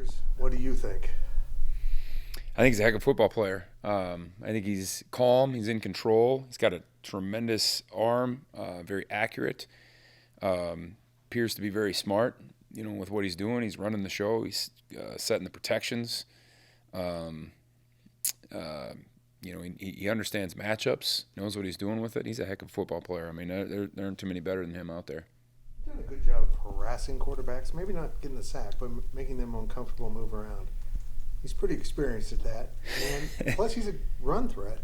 receivers. What do you think? I think he's a heck of a football player. I think he's calm. He's in control. He's got a tremendous arm, very accurate. Appears to be very smart. With what he's doing, he's running the show. He's setting the protections. Um, he understands matchups. Knows what he's doing with it. He's a heck of a football player. I mean, there aren't too many better than him out there. He's doing a good job of harassing quarterbacks. Maybe not getting the sack, but making them uncomfortable, move around. He's pretty experienced at that, and plus he's a run threat.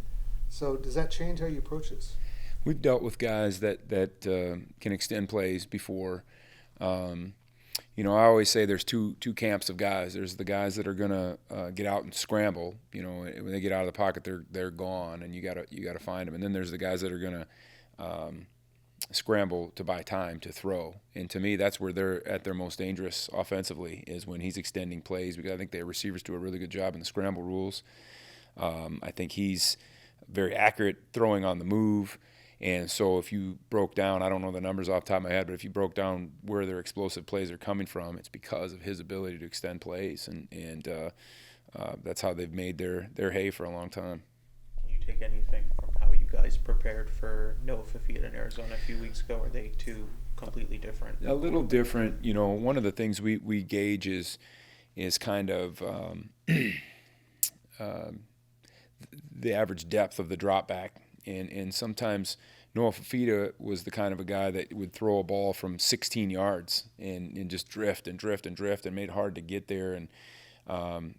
So does that change how you approach this? We've dealt with guys that can extend plays before. I always say there's two camps of guys. There's the guys that are gonna get out and scramble. When they get out of the pocket, they're gone, and you gotta find them. And then there's the guys that are gonna scramble to buy time to throw. And to me, that's where they're at their most dangerous offensively, is when he's extending plays, because I think their receivers do a really good job in the scramble rules. I think he's very accurate throwing on the move. And so if you broke down, I don't know the numbers off the top of my head, but if you broke down where their explosive plays are coming from, it's because of his ability to extend plays. And that's how they've made their hay for a long time. Can you take anything from how you guys prepared for Noah Fafita in Arizona a few weeks ago? Are they two completely different? A little different. One of the things we gauge is kind of the average depth of the drop back. And sometimes Noah Fafita was the kind of a guy that would throw a ball from 16 yards and just drift and made it hard to get there. And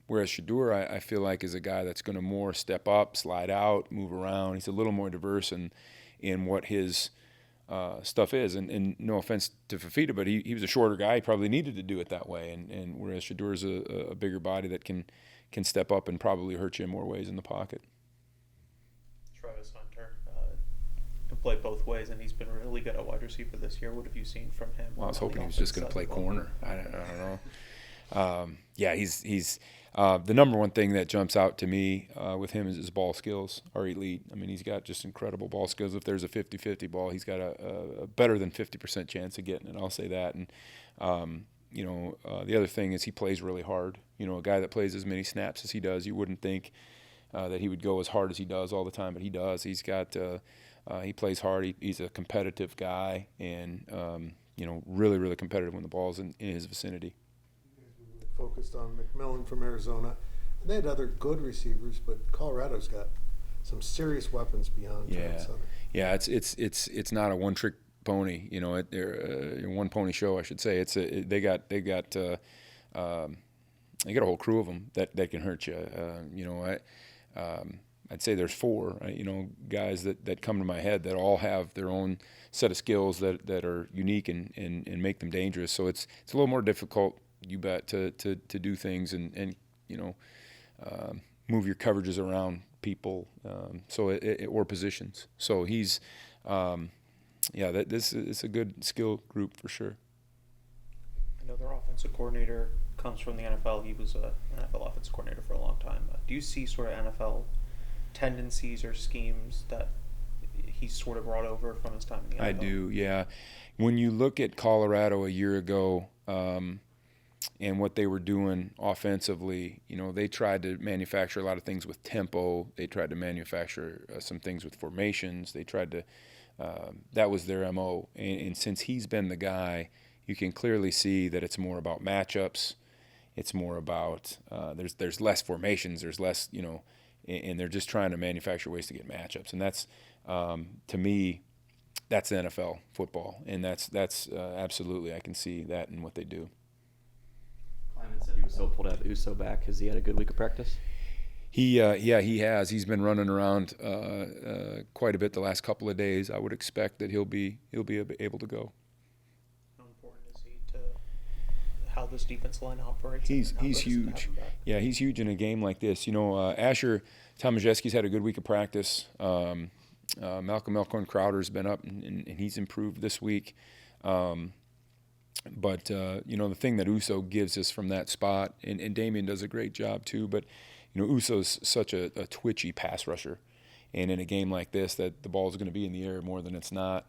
whereas Shedeur, I feel like, is a guy that's going to more step up, slide out, move around. He's a little more diverse in what his stuff is. And no offense to Fafita, but he was a shorter guy. He probably needed to do it that way. And whereas Shedeur is a bigger body that can step up and probably hurt you in more ways in the pocket. Travis Hunter can play both ways, and he's been really good at wide receiver this year. What have you seen from him? Well, I was hoping he was just going to play corner. I don't know. He's the number one thing that jumps out to me with him is his ball skills are elite. I mean, he's got just incredible ball skills. If there's a 50-50 ball, he's got a better than 50% chance of getting it. I'll say that. And the other thing is he plays really hard. A guy that plays as many snaps as he does, you wouldn't think that he would go as hard as he does all the time, but he does. He's got he plays hard. He's a competitive guy, and really, really competitive when the ball's in his vicinity. Really focused on McMillan from Arizona, and they had other good receivers, but Colorado's got some serious weapons beyond Travis Hunter. Yeah, it's not a one-trick pony. They're one pony show, I should say. They got a whole crew of them that can hurt you. I'd say there's four, guys that come to my head that all have their own set of skills that are unique and make them dangerous. So it's a little more difficult, you bet, to do things and move your coverages around people, or positions. So he's, this is a good skill group for sure. I know their offensive coordinator comes from the NFL. He was an NFL offensive coordinator for a long time. Do you see sort of NFL tendencies or schemes that he's sort of brought over from his time in the NFL? I do, yeah. When you look at Colorado a year ago and what they were doing offensively, they tried to manufacture a lot of things with tempo. They tried to manufacture some things with formations. They tried to that was their MO. And since he's been the guy, you can clearly see that it's more about matchups. It's more about there's less formations. There's less, and they're just trying to manufacture ways to get matchups. And that's to me, that's the NFL football, and that's absolutely, I can see that in what they do. Klanderman said he was so pulled out of Uso back. Has he had a good week of practice? He has. He's been running around quite a bit the last couple of days. I would expect that he'll be able to go. How important is he to how this defense line operates? He's huge. Yeah, he's huge in a game like this. Asher Tomaszewski's had a good week of practice. Malcolm Elkhorn Crowder's been up and he's improved this week. But the thing that Uso gives us from that spot, and Damian does a great job too, but Uso's such a twitchy pass rusher, and in a game like this, that the ball's going to be in the air more than it's not.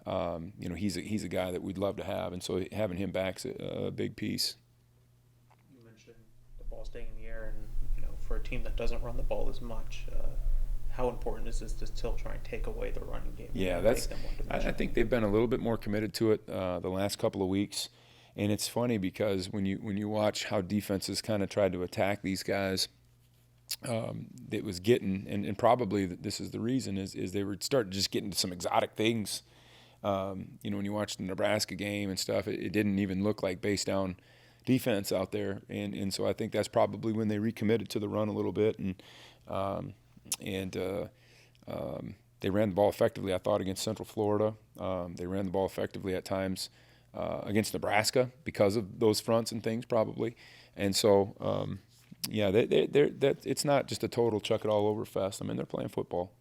He's a guy that we'd love to have, and so having him back's a big piece. You mentioned for a team that doesn't run the ball as much. How important is this to still try and take away the running game? Yeah, and that's. make them one-dimensional? I think they've been a little bit more committed to it the last couple of weeks, and it's funny because when you watch how defenses kind of tried to attack these guys, it was getting and probably this is the reason is they were starting to just get into some exotic things. When you watch the Nebraska game and stuff, it didn't even look like base down defense out there, and so I think that's probably when they recommitted to the run a little bit, and they ran the ball effectively, I thought, against Central Florida. They ran the ball effectively at times against Nebraska because of those fronts and things, probably. And so, it's not just a total chuck it all over fest. I mean, they're playing football.